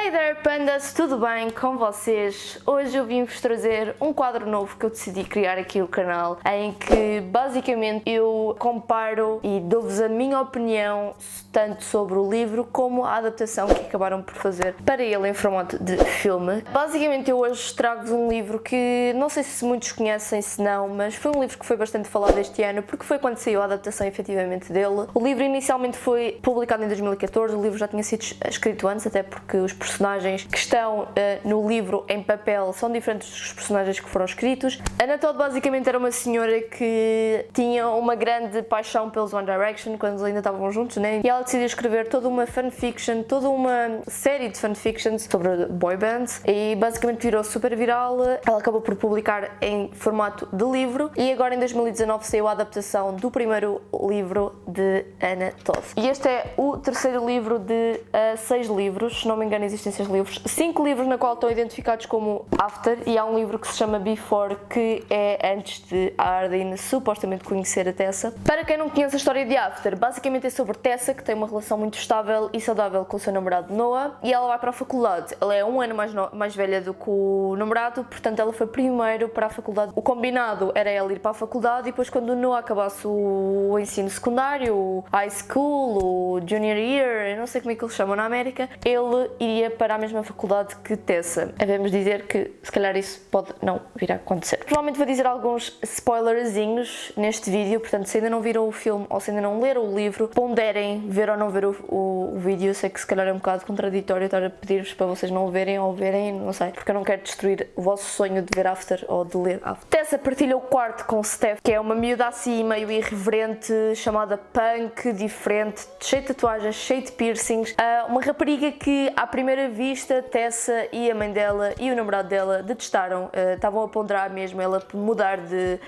Hey there pandas, tudo bem com vocês? Hoje eu vim-vos trazer um quadro novo que eu decidi criar aqui no canal, em que basicamente eu comparo e dou-vos a minha opinião tanto sobre o livro como a adaptação que acabaram por fazer para ele em formato de filme. Basicamente eu hoje trago-vos um livro que não sei se muitos conhecem, se não, mas foi um livro que foi bastante falado este ano porque foi quando saiu a adaptação efetivamente dele. O livro inicialmente foi publicado em 2014, o livro já tinha sido escrito antes, até porque os personagens que estão no livro em papel são diferentes dos personagens que foram escritos. A Ana Todd basicamente era uma senhora que tinha uma grande paixão pelos One Direction quando eles ainda estavam juntos, né? E ela decidiu escrever toda uma fanfiction, toda uma série de fanfictions sobre boy bands e basicamente virou super viral. Ela acabou por publicar em formato de livro e agora em 2019 saiu a adaptação do primeiro livro de Ana Todd. E este é o terceiro livro de 6 livros, se não me engano existem 6 livros, 5 livros na qual estão identificados como After e há um livro que se chama Before, que é antes de a Arden supostamente conhecer a Tessa. Para quem não conhece a história de After, basicamente é sobre Tessa, que tem uma relação muito estável e saudável com o seu namorado Noah, e ela vai para a faculdade. Ela é um ano mais velha do que o namorado, portanto ela foi primeiro para a faculdade. O combinado era ela ir para a faculdade e depois quando o Noah acabasse o ensino secundário, o high school, o junior year, eu não sei como é que eles chamam na América, ele iria para a mesma faculdade que Tessa. Devemos dizer que se calhar isso pode não vir a acontecer. Provavelmente vou dizer alguns spoilerzinhos neste vídeo, portanto se ainda não viram o filme ou se ainda não leram o livro, ponderem ver ou não ver o vídeo. Eu sei que se calhar é um bocado contraditório estar a pedir-vos para vocês não o verem ou verem, não sei, porque eu não quero destruir o vosso sonho de ver After ou de ler After. Tessa partilha o quarto com Steph, que é uma miúda assim meio irreverente, chamada punk, diferente, cheia de tatuagens, cheia de piercings, uma rapariga que à primeira vista Tessa e a mãe dela e o namorado dela detestaram, estavam a ponderar mesmo ela mudar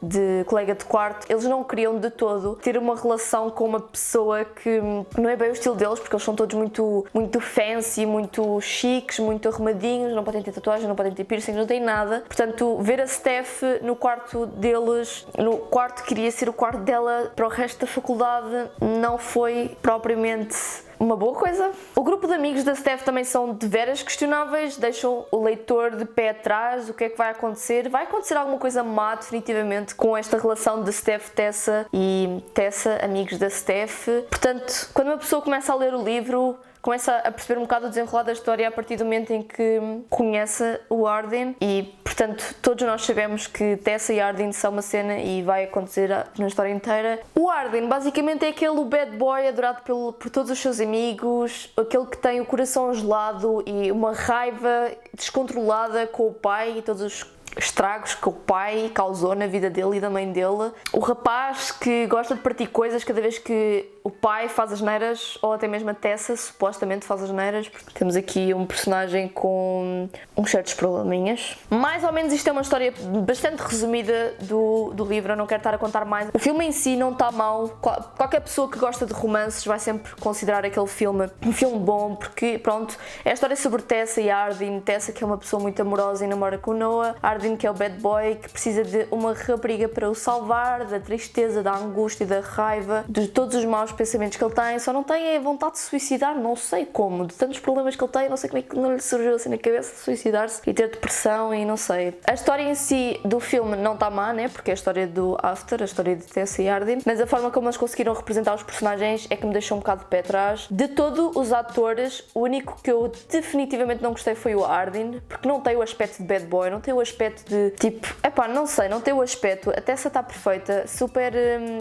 de colega de quarto. Eles não queriam de todo ter uma relação com uma pessoa que não é bem o estilo deles, porque eles são todos muito fancy, muito chiques, muito arrumadinhos, não podem ter tatuagens, não podem ter piercing, não têm nada. Portanto, ver a Steph no quarto deles, no quarto que iria ser o quarto dela para o resto da faculdade, não foi propriamente uma boa coisa. O grupo de amigos da Steph também são de veras questionáveis, deixam o leitor de pé atrás. O que é que vai acontecer? Vai acontecer alguma coisa má definitivamente com esta relação de Steph, Tessa e Tessa, amigos da Steph. Portanto, quando uma pessoa começa a ler o livro, começa a perceber um bocado o desenrolar da história a partir do momento em que conhece o Arden e, portanto, todos nós sabemos que Tessa e Arden são uma cena e vai acontecer na história inteira. O Arden basicamente é aquele bad boy adorado por todos os seus amigos, aquele que tem o coração gelado e uma raiva descontrolada com o pai e todos os estragos que o pai causou na vida dele e da mãe dele. O rapaz que gosta de partir coisas cada vez que o pai faz as neiras, ou até mesmo a Tessa supostamente faz as neiras. Temos aqui um personagem com uns certos probleminhas. Mais ou menos isto é uma história bastante resumida do livro, eu não quero estar a contar mais. O filme em si não está mau. Qualquer pessoa que gosta de romances vai sempre considerar aquele filme um filme bom, porque pronto, é a história sobre Tessa e Arden. Tessa, que é uma pessoa muito amorosa e namora com o Noah. Arden, que é o bad boy, que precisa de uma rapariga para o salvar da tristeza, da angústia, da raiva, de todos os maus pensamentos que ele tem. Só não tem a vontade de se suicidar, não sei como, de tantos problemas que ele tem, não sei como é que não lhe surgiu assim na cabeça suicidar-se e ter depressão e não sei. A história em si do filme não está má, né, porque é a história do After, a história de Tessa e Arden, mas a forma como eles conseguiram representar os personagens é que me deixou um bocado de pé atrás. De todos os atores, o único que eu definitivamente não gostei foi o Arden, porque não tem o aspecto de bad boy, não tem o aspecto de tipo, epá, não sei, não tem o aspecto. A Tessa está perfeita, super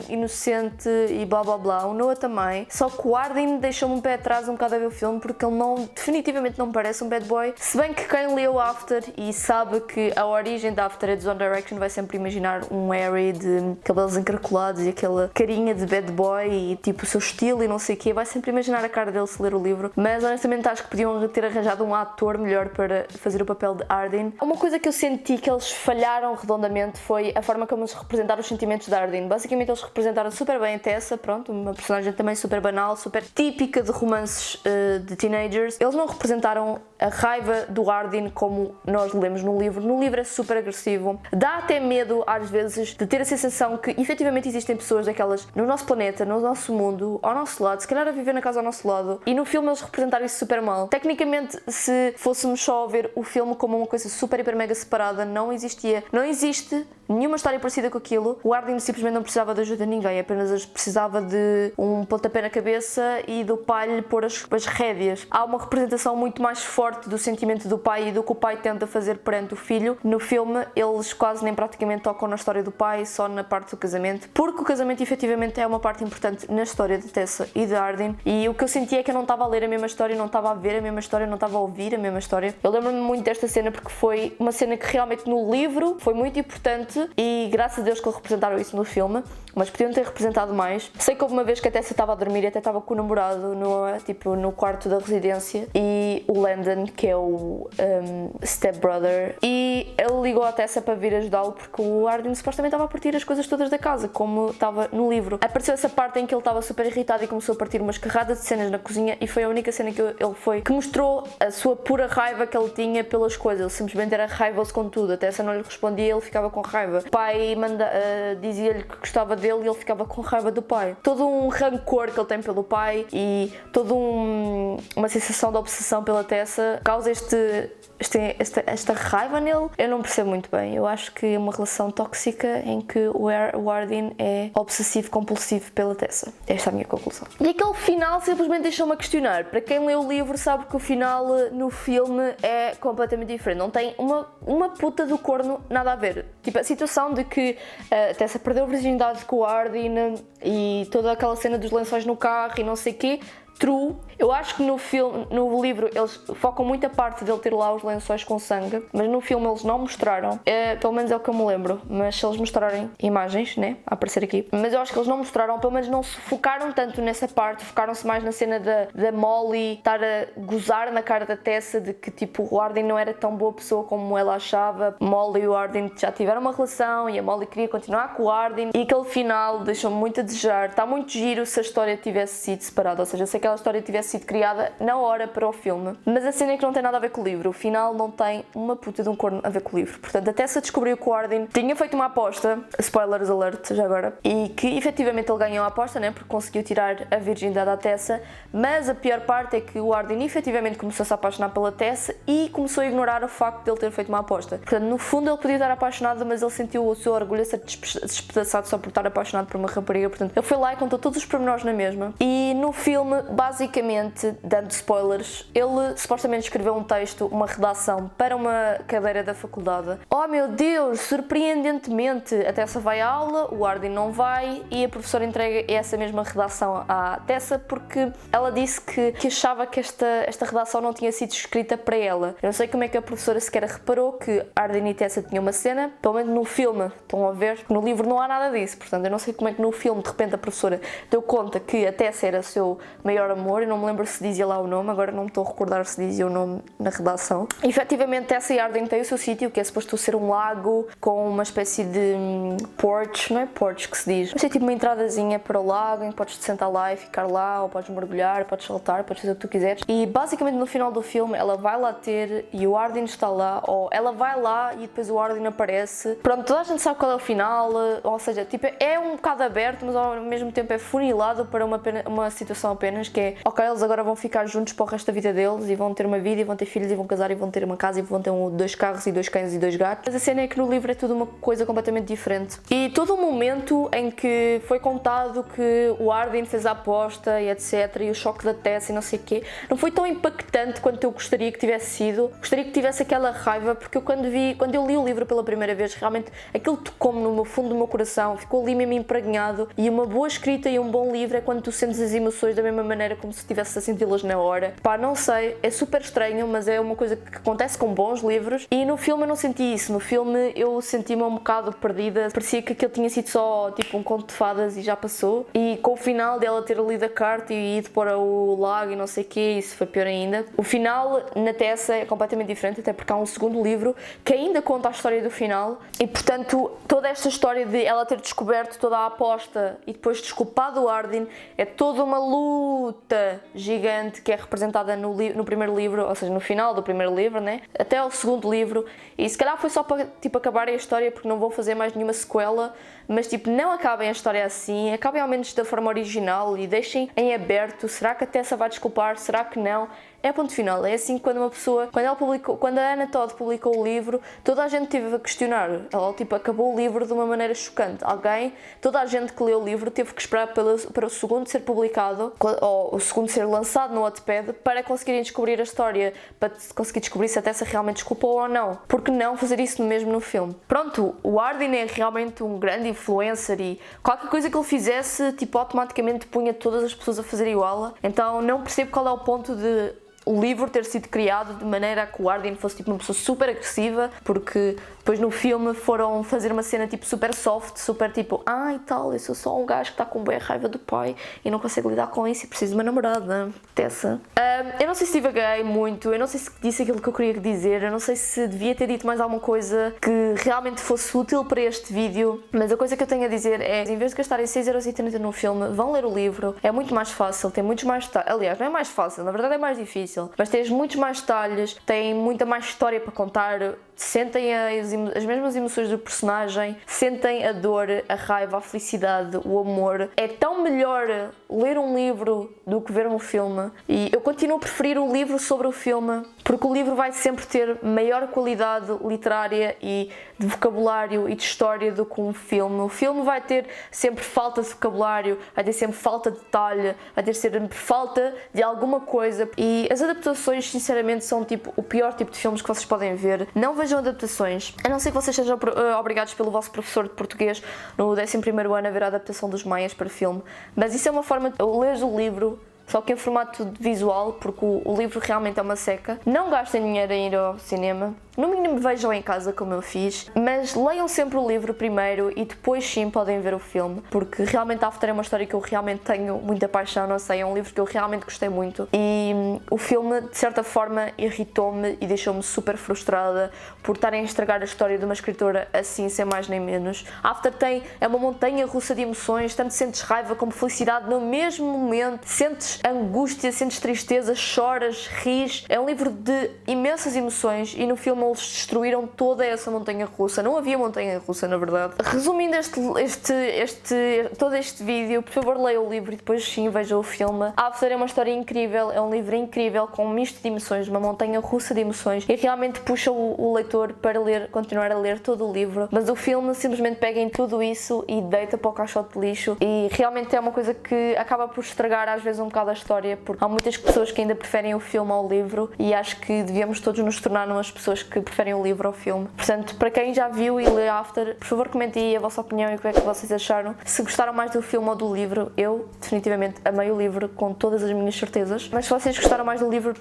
inocente e blá blá blá, o Noah também, só que o Arden deixou-me um pé atrás um bocado a ver o filme porque ele definitivamente não parece um bad boy. Se bem que quem leu After e sabe que a origem da After é de One Direction vai sempre imaginar um Harry de cabelos encaracolados e aquela carinha de bad boy e tipo o seu estilo e não sei o quê, vai sempre imaginar a cara dele se ler o livro, mas honestamente acho que podiam ter arranjado um ator melhor para fazer o papel de Arden. Uma coisa que eu senti que eles falharam redondamente foi a forma como eles representaram os sentimentos da Ardyn. Basicamente eles representaram super bem a Tessa, pronto, uma personagem também super banal, super típica de romances de teenagers. Eles não representaram a raiva do Ardyn como nós lemos no livro. No livro é super agressivo. Dá até medo, às vezes, de ter a sensação que efetivamente existem pessoas daquelas no nosso planeta, no nosso mundo, ao nosso lado, se calhar a viver na casa ao nosso lado. E no filme eles representaram isso super mal. Tecnicamente, se fôssemos só ver o filme como uma coisa super, hiper, mega separada, não existe nenhuma história parecida com aquilo. O Ardyn simplesmente não precisava de ajuda de ninguém, apenas precisava de um pontapé na cabeça e do pai lhe pôr as rédeas. Há uma representação muito mais forte do sentimento do pai e do que o pai tenta fazer perante o filho. No filme, eles quase nem praticamente tocam na história do pai, só na parte do casamento, porque o casamento efetivamente é uma parte importante na história de Tessa e de Ardyn, e o que eu senti é que eu não estava a ler a mesma história, não estava a ver a mesma história, não estava a ouvir a mesma história. Eu lembro-me muito desta cena porque foi uma cena que realmente no livro foi muito importante e graças a Deus que eles representaram isso no filme, mas podiam ter representado mais. Sei que houve uma vez que a Tessa estava a dormir e até estava com o namorado no quarto da residência, e o Landon, que é o stepbrother, e ele ligou à Tessa para vir ajudá-lo porque o Ardyn supostamente estava a partir as coisas todas da casa, como estava no livro. Apareceu essa parte em que ele estava super irritado e começou a partir umas carradas de cenas na cozinha, e foi a única cena que mostrou a sua pura raiva que ele tinha pelas coisas. Ele simplesmente era raivoso com tudo. A Tessa não lhe respondia, ele ficava com raiva. O pai dizia-lhe que gostava dele e ele ficava com raiva do pai. Todo um rancor que ele tem pelo pai e toda uma sensação de obsessão pela Tessa causa esta raiva nele. Eu não percebo muito bem. Eu acho que é uma relação tóxica em que o Ardyn é obsessivo compulsivo pela Tessa. Esta é a minha conclusão. E aquele final simplesmente deixou-me a questionar. Para quem lê o livro sabe que o final no filme é completamente diferente. Não tem uma puta do corno nada a ver. Tipo, a situação de que a Tessa perdeu a virgindade com o Ardyn e toda aquela cena dos lençóis no carro e não sei o quê. True. Eu acho que no livro eles focam muito a parte dele ter lá os lençóis com sangue, mas no filme eles não mostraram, pelo menos é o que eu me lembro, mas se eles mostrarem imagens, né, a aparecer aqui, mas eu acho que eles não mostraram, pelo menos não se focaram tanto nessa parte, focaram-se mais na cena da Molly estar a gozar na cara da Tessa de que tipo o Ardyn não era tão boa pessoa como ela achava. Molly e o Ardyn já tiveram uma relação e a Molly queria continuar com o Ardyn, e aquele final deixou-me muito a desejar. Está muito giro se a história tivesse sido separada, ou seja, se aquela história tivesse sido criada na hora para o filme. Mas a cena é que não tem nada a ver com o livro. O final não tem uma puta de um corno a ver com o livro. Portanto, a Tessa descobriu que o Ardyn tinha feito uma aposta, spoilers alert já agora, e que efetivamente ele ganhou a aposta, né, porque conseguiu tirar a virgindade à Tessa, mas a pior parte é que o Ardyn efetivamente começou a se apaixonar pela Tessa e começou a ignorar o facto de ele ter feito uma aposta. Portanto, no fundo ele podia estar apaixonado, mas ele sentiu o seu orgulho a ser despedaçado só por estar apaixonado por uma rapariga. Portanto, ele foi lá e contou todos os pormenores na mesma. E no filme, basicamente, dando spoilers, ele supostamente escreveu um texto, uma redação para uma cadeira da faculdade. Oh meu Deus, surpreendentemente a Tessa vai à aula, o Ardyn não vai, e a professora entrega essa mesma redação à Tessa porque ela disse que achava que esta redação não tinha sido escrita para ela. Eu não sei como é que a professora sequer reparou que Ardyn e Tessa tinham uma cena, pelo menos no filme, estão a ver, no livro não há nada disso, portanto eu não sei como é que no filme de repente a professora deu conta que a Tessa era o seu maior amor. Eu não me lembro se dizia lá o nome, agora não me estou a recordar se dizia o nome na redação. E, efetivamente, Tessa e Ardyn têm o seu sítio, que é suposto ser um lago com uma espécie de porch, não é porch que se diz, mas é tipo uma entradazinha para o lago em que podes te sentar lá e ficar lá, ou podes mergulhar, podes saltar, podes fazer o que tu quiseres. E basicamente no final do filme ela vai lá ter e o Ardyn está lá, ou ela vai lá e depois o Ardyn aparece. Pronto, toda a gente sabe qual é o final, ou seja, tipo, é um bocado aberto, mas ao mesmo tempo é funilado para uma situação apenas que é, ok, eles agora vão ficar juntos para o resto da vida deles e vão ter uma vida e vão ter filhos e vão casar e vão ter uma casa e vão ter 2 carros e 2 cães e 2 gatos. Mas a cena é que no livro é tudo uma coisa completamente diferente. E todo o momento em que foi contado que o Ardyn fez a aposta e etc, e o choque da Tessa e não sei o quê, não foi tão impactante quanto eu gostaria que tivesse sido. Gostaria que tivesse aquela raiva, porque eu quando eu li o livro pela primeira vez, realmente aquilo tocou-me no fundo do meu coração, ficou ali mesmo empregnado. E uma boa escrita e um bom livro é quando tu sentes as emoções da mesma maneira maneira como se estivesse a senti-las na hora. Pá, não sei, é super estranho, mas é uma coisa que acontece com bons livros, e no filme eu não senti isso. No filme eu senti-me um bocado perdida, parecia que aquilo tinha sido só tipo um conto de fadas e já passou, e com o final dela ter lido a carta e ido para o lago e não sei o que, isso foi pior ainda. O final na Tessa é completamente diferente, até porque há um segundo livro que ainda conta a história do final, e portanto toda esta história de ela ter descoberto toda a aposta e depois desculpado o Arden é toda uma luta gigante que é representada no primeiro livro, ou seja, no final do primeiro livro, né? Até ao segundo livro, e se calhar foi só para tipo acabarem a história, porque não vou fazer mais nenhuma sequela, mas tipo, não acabem a história assim, acabem ao menos da forma original e deixem em aberto. Será que a Tessa vai desculpar? Será que não? É ponto final. É assim que quando uma pessoa, quando a Anna Todd publicou o livro, toda a gente teve a questionar. Ela tipo acabou o livro de uma maneira chocante. Toda a gente que leu o livro teve que esperar para o segundo ser publicado, ou o segundo ser lançado no Wattpad, para conseguirem descobrir a história, para conseguir descobrir se a Tessa realmente desculpou ou não. Porque não fazer isso mesmo no filme? Pronto, o Arden é realmente um grande influencer e qualquer coisa que ele fizesse, tipo, automaticamente punha todas as pessoas a fazer igual. Então não percebo qual é o ponto de o livro ter sido criado de maneira a que o Arden fosse tipo uma pessoa super agressiva, porque depois no filme foram fazer uma cena tipo super soft, super tipo, e tal, eu sou só um gajo que está com bem raiva do pai e não consegue lidar com isso e precisa de uma namorada, Tessa. Eu não sei se divaguei muito, eu não sei se disse aquilo que eu queria dizer, eu não sei se devia ter dito mais alguma coisa que realmente fosse útil para este vídeo, mas a coisa que eu tenho a dizer é, em vez de gastarem 6,30€ no filme, vão ler o livro, é muito mais fácil, tem muitos mais detalhes, aliás, não é mais fácil, na verdade é mais difícil, mas tens muitos mais detalhes, tem muita mais história para contar, sentem as mesmas emoções do personagem, sentem a dor, a raiva, a felicidade, o amor. É tão melhor ler um livro do que ver um filme, e eu continuo a preferir o livro sobre o filme, porque o livro vai sempre ter maior qualidade literária e de vocabulário e de história do que um filme. O filme vai ter sempre falta de vocabulário, vai ter sempre falta de detalhe, vai ter sempre falta de alguma coisa, e as adaptações sinceramente são tipo o pior tipo de filmes que vocês podem ver. Não vejam adaptações, a não ser que vocês sejam obrigados pelo vosso professor de português no 11º ano a ver a adaptação dos Maias para filme, mas isso é uma forma de ler o livro, só que em formato visual, porque o livro realmente é uma seca. Não gastem dinheiro em ir ao cinema, no mínimo vejam em casa como eu fiz, mas leiam sempre o livro primeiro e depois sim podem ver o filme, porque realmente After é uma história que eu realmente tenho muita paixão, não sei, é um livro que eu realmente gostei muito, e o filme de certa forma irritou-me e deixou-me super frustrada por estarem a estragar a história de uma escritora assim, sem mais nem menos. After é uma montanha russa de emoções, tanto sentes raiva como felicidade no mesmo momento, sentes angústia, sentes tristeza, choras, ris, é um livro de imensas emoções, e no filme eles destruíram toda essa montanha russa. Não havia montanha russa, na verdade. Resumindo todo este vídeo, por favor leia o livro e depois sim veja o filme. After é uma história incrível, é um livro incrível com um misto de emoções, uma montanha russa de emoções, e realmente puxa o leitor para continuar a ler todo o livro, mas o filme simplesmente pega em tudo isso e deita para o caixote de lixo, e realmente é uma coisa que acaba por estragar às vezes um bocado a história, porque há muitas pessoas que ainda preferem o filme ao livro, e acho que devíamos todos nos tornar umas pessoas que preferem o livro ao filme. Portanto, para quem já viu e lê After, por favor comentem aí a vossa opinião e o que é que vocês acharam. Se gostaram mais do filme ou do livro, eu definitivamente amei o livro com todas as minhas certezas, mas se vocês gostaram mais do livro,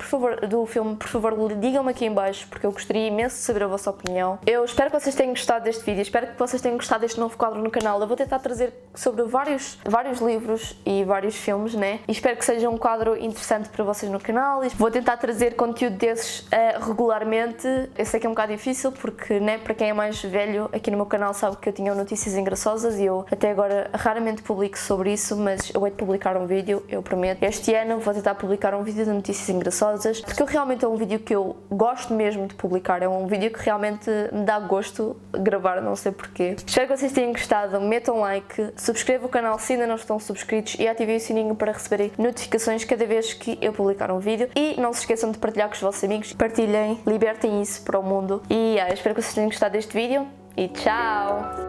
do filme, por favor digam-me aqui em baixo, porque eu gostaria imenso de saber a vossa opinião. Eu espero que vocês tenham gostado deste vídeo, espero que vocês tenham gostado deste novo quadro no canal. Eu vou tentar trazer sobre vários livros e vários filmes, né? E espero que seja um quadro interessante para vocês no canal. Vou tentar trazer conteúdo desses regularmente. Eu sei que é um bocado difícil porque, né, para quem é mais velho aqui no meu canal sabe que eu tinha notícias engraçosas e eu até agora raramente publico sobre isso, mas eu vou publicar um vídeo, eu prometo. Este ano vou tentar publicar um vídeo de notícias engraçosas, porque realmente é um vídeo que eu gosto mesmo de publicar, é um vídeo que realmente me dá gosto de gravar, não sei porquê. Espero que vocês tenham gostado, metam like, subscrevam o canal se ainda não estão subscritos e ativem o sininho para receberem notificações cada vez que eu publicar um vídeo, e não se esqueçam de partilhar com os vossos amigos, partilhem, libertem isso para o mundo, e espero que vocês tenham gostado deste vídeo e tchau!